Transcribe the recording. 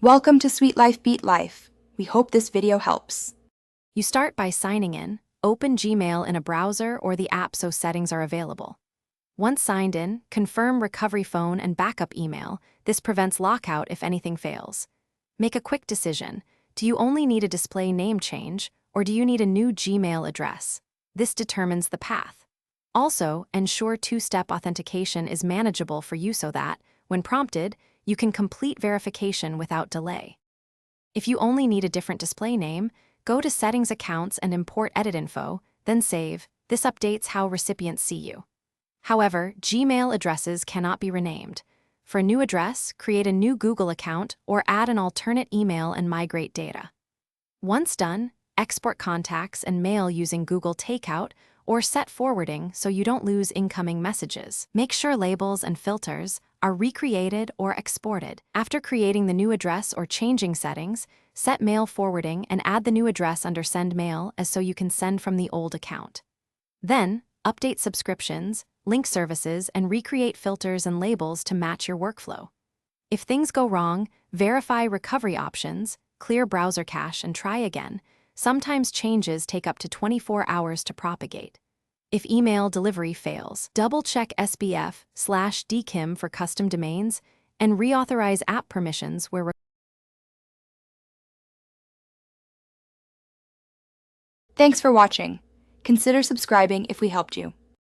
Welcome to Sweet Life Beat Life. We hope this video helps. You start by signing in. Open Gmail in a browser or the app so settings are available. Once signed in, confirm recovery phone and backup email. This prevents lockout if anything fails. Make a quick decision. Do you only need a display name change, or do you need a new Gmail address? This determines the path. Also, ensure two-step authentication is manageable for you so that, when prompted, you can complete verification without delay. If you only need a different display name, go to Settings Accounts and import Edit Info, then save. This updates how recipients see you. However, Gmail addresses cannot be renamed. For a new address, create a new Google account or add an alternate email and migrate data. Once done, export contacts and mail using Google Takeout or set forwarding so you don't lose incoming messages. Make sure labels and filters are recreated or exported. After creating the new address or changing settings, set mail forwarding and add the new address under Send Mail so you can send from the old account. Then, update subscriptions, link services, and recreate filters and labels to match your workflow. If things go wrong, verify recovery options, clear browser cache, and try again. Sometimes changes take up to 24 hours to propagate. If email delivery fails, double-check SBF/DKIM for custom domains and reauthorize app permissions where Thanks for watching. Consider subscribing if we helped you.